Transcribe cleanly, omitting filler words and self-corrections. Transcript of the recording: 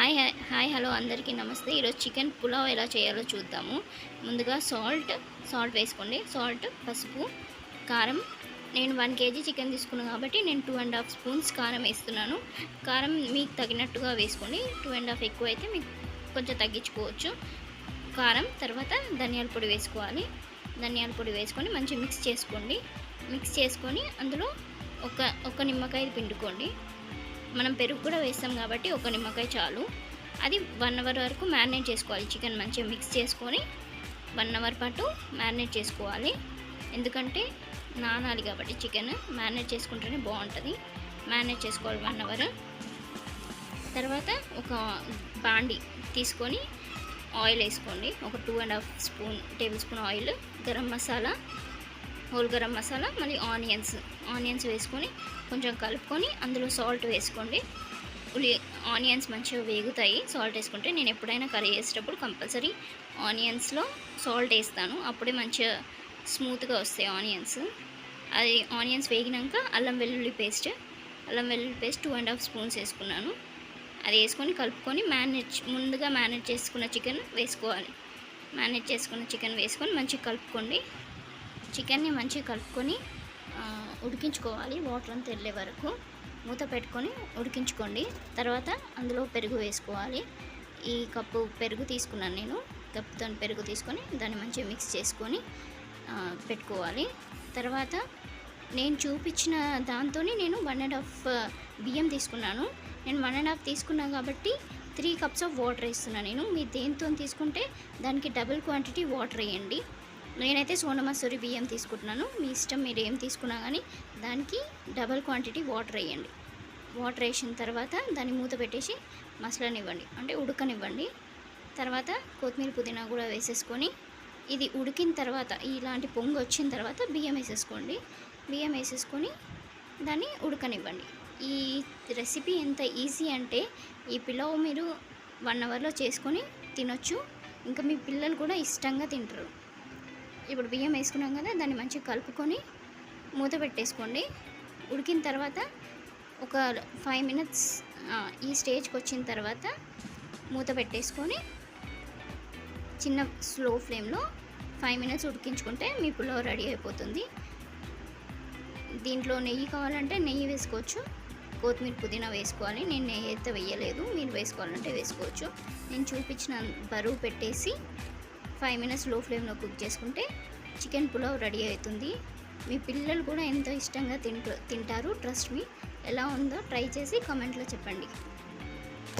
Hi hello అందరికీ నమస్తే. ఈరోజు చికెన్ పులావ్ ఎలా చేయాలో చూద్దాము. ముందుగా సాల్ట్ వేసుకోండి. సాల్ట్, పసుపు, కారం. నేను 1 kg చికెన్ తీసుకున్నాను కాబట్టి నేను 2.5 స్పూన్స్ కారం వేస్తున్నాను. కారం మీకు తగినట్టుగా వేసుకోండి. 2.5 ఎక్కువ అయితే మీకు కొంచెం తగ్గించుకోవచ్చు. కారం తర్వాత ధనియాల పొడి వేసుకోవాలి. ధనియాల పొడి వేసుకొని మంచిగా మిక్స్ చేసుకోండి. మిక్స్ చేసుకొని అందులో ఒక నిమ్మకాయ పిండుకోండి. మనం పెరుగు కూడా వేస్తాం కాబట్టి ఒక నిమ్మకాయ చాలు. అది 1 అవర్ వరకు మ్యారినేట్ చేసుకోవాలి. చికెన్ మంచిగా మిక్స్ చేసుకొని 1 అవర్ పాటు మ్యారినేట్ చేసుకోవాలి. ఎందుకంటే నానాలి కాబట్టి చికెన్ మ్యారినేట్ చేసుకుంటేనే బాగుంటుంది. మ్యారినేట్ చేసుకోవాలి 1 అవర్. తర్వాత ఒక బాండి తీసుకొని ఆయిల్ వేసుకోండి. ఒక 2.5 table spoon oil, garam masala, whole garam masala, మళ్ళీ ఆనియన్స్ వేసుకొని కొంచెం కలుపుకొని అందులో సాల్ట్ వేసుకోండి. ఆనియన్స్ మంచిగా వేగుతాయి సాల్ట్ వేసుకుంటే. నేను ఎప్పుడైనా కర్రీ చేసేటప్పుడు కంపల్సరీ ఆనియన్స్లో సాల్ట్ వేస్తాను. అప్పుడే మంచిగా స్మూత్గా వస్తాయి ఆనియన్స్. అది ఆనియన్స్ వేగినాక అల్లం వెల్లుల్లి పేస్ట్ 2.5 స్పూన్స్ వేసుకున్నాను. అది వేసుకొని కలుపుకొని ముందుగా మ్యారినేట్ చేసుకున్న చికెన్ వేసుకోవాలి. మ్యారినేట్ చేసుకున్న చికెన్ వేసుకొని మంచిగా కలుపుకోండి. చికెన్ని మంచిగా కలుపుకొని ఉడికించుకోవాలి. వాటర్ అంతా వెళ్ళే వరకు మూత పెట్టుకొని ఉడికించుకోండి. తర్వాత అందులో పెరుగు వేసుకోవాలి. ఈ కప్పు పెరుగు తీసుకున్నాను నేను. కప్పుతో పెరుగు తీసుకొని దాన్ని మంచిగా మిక్స్ చేసుకొని పెట్టుకోవాలి. తర్వాత నేను చూపించిన దాంతో నేను 1.5 బియ్యం తీసుకున్నాను. నేను 1.5 తీసుకున్నాను కాబట్టి 3 cups ఆఫ్ వాటర్ వేస్తున్నాను నేను. మీరు దేంతో తీసుకుంటే దానికి డబుల్ క్వాంటిటీ వాటర్ వేయండి. నేనైతే సోనా మసూరి బియ్యం తీసుకుంటున్నాను. మీ ఇష్టం, మీరు ఏం తీసుకున్నా కానీ దానికి డబల్ క్వాంటిటీ వాటర్ వేయండి. వాటర్ వేసిన తర్వాత దాన్ని మూత పెట్టేసి మసలనివ్వండి, అంటే ఉడకనివ్వండి. తర్వాత కొత్తిమీర, పుదీనా కూడా వేసేసుకొని ఇది ఉడికిన తర్వాత ఇలాంటి పొంగు వచ్చిన తర్వాత బియ్యం వేసేసుకోండి. బియ్యం వేసేసుకొని దాన్ని ఉడకనివ్వండి. ఈ రెసిపీ ఎంత ఈజీ అంటే ఈ పులావ్ మీరు 1 అవర్లో చేసుకొని తినొచ్చు. ఇంకా మీ పిల్లలు కూడా ఇష్టంగా తింటారు. ఇప్పుడు బియ్యం వేసుకున్నాం కదా, దాన్ని మంచిగా కలుపుకొని మూత పెట్టేసుకోండి. ఉడికిన తర్వాత ఒక 5 minutes ఈ స్టేజ్కి వచ్చిన తర్వాత మూత పెట్టేసుకొని చిన్న స్లో ఫ్లేమ్లో 5 minutes ఉడికించుకుంటే మీ పులావ్ రెడీ అయిపోతుంది. దీంట్లో నెయ్యి కావాలంటే నెయ్యి వేసుకోవచ్చు. కొత్తిమీర, పుదీనా వేసుకోవాలి. నేను నెయ్యి అయితే వేయలేదు, మీరు వేసుకోవాలంటే వేసుకోవచ్చు. నేను చూపించిన బరువు పెట్టేసి 5 minutes లో ఫ్లేమ్లో కుక్ చేసుకుంటే చికెన్ పులావ్ రెడీ అవుతుంది. మీ పిల్లలు కూడా ఎంతో ఇష్టంగా తింటారు. Trust me. ఎలా ఉందో ట్రై చేసి కామెంట్లో చెప్పండి.